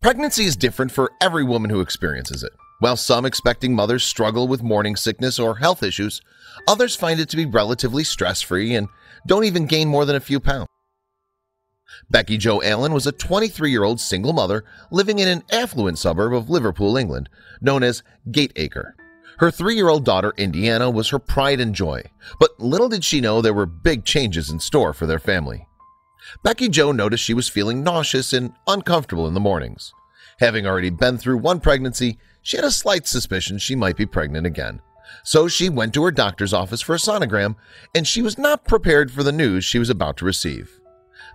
Pregnancy is different for every woman who experiences it. While some expecting mothers struggle with morning sickness or health issues, others find it to be relatively stress-free and don't even gain more than a few pounds. Becki-Jo Allen was a 23-year-old single mother living in an affluent suburb of Liverpool, England, known as Gateacre. Her 3-year-old daughter, Indiana, was her pride and joy, but little did she know there were big changes in store for their family. Becki-Jo noticed she was feeling nauseous and uncomfortable in the mornings. Having already been through one pregnancy, she had a slight suspicion she might be pregnant again. So she went to her doctor's office for a sonogram, and she was not prepared for the news she was about to receive.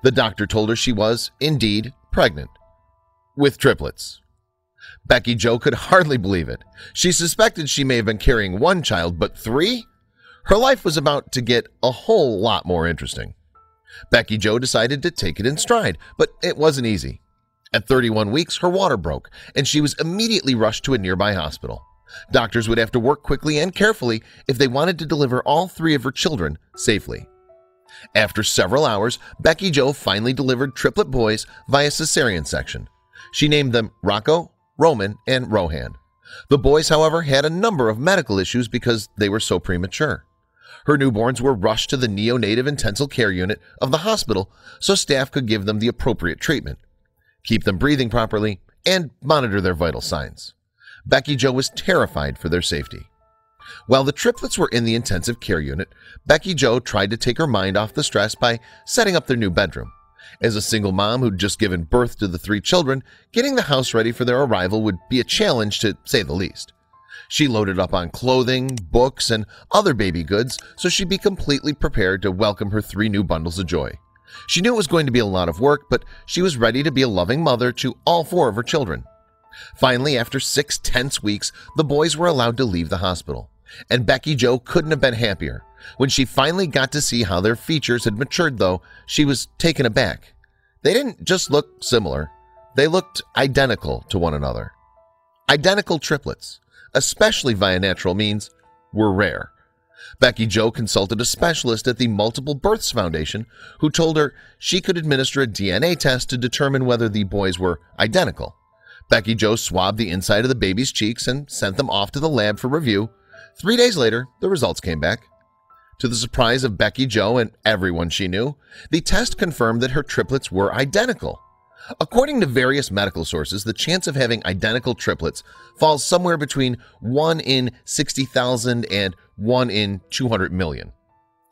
The doctor told her she was, indeed, pregnant with triplets. Becki-Jo could hardly believe it. She suspected she may have been carrying one child, but 3? Her life was about to get a whole lot more interesting. Becki-Jo decided to take it in stride, but it wasn't easy. At 31 weeks, her water broke, and she was immediately rushed to a nearby hospital. Doctors would have to work quickly and carefully if they wanted to deliver all 3 of her children safely. After several hours, Becki-Jo finally delivered triplet boys via cesarean section. She named them Rocco, Roman, and Rohan. The boys, however, had a number of medical issues because they were so premature. Her newborns were rushed to the neonatal intensive care unit of the hospital so staff could give them the appropriate treatment, keep them breathing properly, and monitor their vital signs. Becki-Jo was terrified for their safety. While the triplets were in the intensive care unit, Becki-Jo tried to take her mind off the stress by setting up their new bedroom. As a single mom who'd just given birth to the 3 children, getting the house ready for their arrival would be a challenge to say the least. She loaded up on clothing, books, and other baby goods so she'd be completely prepared to welcome her 3 new bundles of joy. She knew it was going to be a lot of work, but she was ready to be a loving mother to all 4 of her children. Finally, after 6 tense weeks, the boys were allowed to leave the hospital. And Becki-Jo couldn't have been happier. When she finally got to see how their features had matured, though, she was taken aback. They didn't just look similar, they looked identical to one another. Identical triplets, especially via natural means, were rare. Becki-Jo consulted a specialist at the Multiple Births Foundation who told her she could administer a DNA test to determine whether the boys were identical. Becki-Jo swabbed the inside of the baby's cheeks and sent them off to the lab for review. 3 days later, the results came back. To the surprise of Becki-Jo and everyone she knew, the test confirmed that her triplets were identical. According to various medical sources, the chance of having identical triplets falls somewhere between 1 in 60,000 and 1 in 200 million.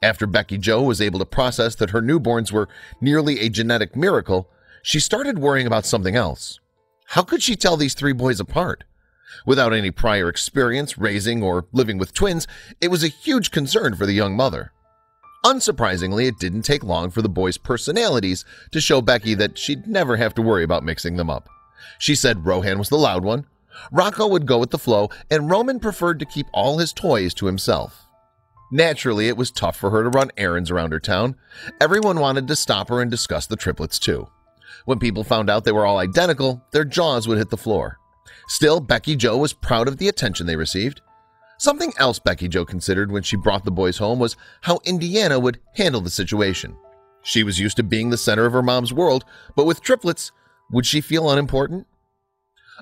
After Becki-Jo was able to process that her newborns were nearly a genetic miracle, she started worrying about something else. How could she tell these 3 boys apart? Without any prior experience raising or living with twins, it was a huge concern for the young mother. Unsurprisingly, it didn't take long for the boys' personalities to show Becki that she'd never have to worry about mixing them up. She said Rohan was the loud one, Rocco would go with the flow, and Roman preferred to keep all his toys to himself. Naturally, it was tough for her to run errands around her town. Everyone wanted to stop her and discuss the triplets too. When people found out they were all identical, their jaws would hit the floor. Still, Becki-Jo was proud of the attention they received. Something else Becki-Jo considered when she brought the boys home was how Indiana would handle the situation. She was used to being the center of her mom's world, but with triplets, would she feel unimportant?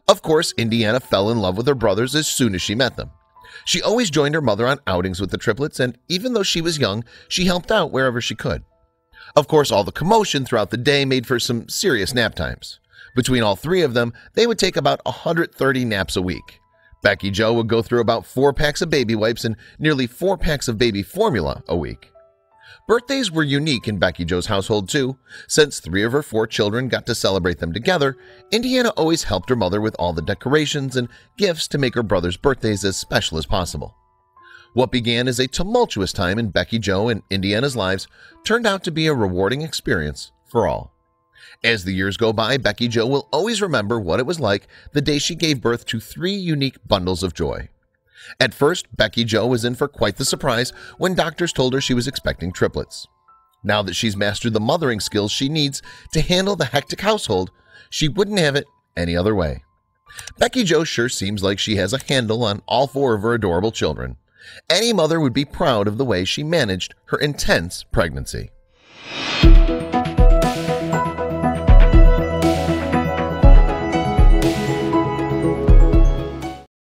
Of course, Indiana fell in love with her brothers as soon as she met them. She always joined her mother on outings with the triplets, and even though she was young, she helped out wherever she could. Of course, all the commotion throughout the day made for some serious nap times. Between all 3 of them, they would take about 130 naps a week. Becki-Jo would go through about 4 packs of baby wipes and nearly 4 packs of baby formula a week. Birthdays were unique in Becki-Jo's household too. Since 3 of her 4 children got to celebrate them together, Indiana always helped her mother with all the decorations and gifts to make her brothers' birthdays as special as possible. What began as a tumultuous time in Becki-Jo and Indiana's lives turned out to be a rewarding experience for all. As the years go by, Becki-Jo will always remember what it was like the day she gave birth to 3 unique bundles of joy. At first, Becki-Jo was in for quite the surprise when doctors told her she was expecting triplets. Now that she's mastered the mothering skills she needs to handle the hectic household, she wouldn't have it any other way. Becki-Jo sure seems like she has a handle on all 4 of her adorable children. Any mother would be proud of the way she managed her intense pregnancy.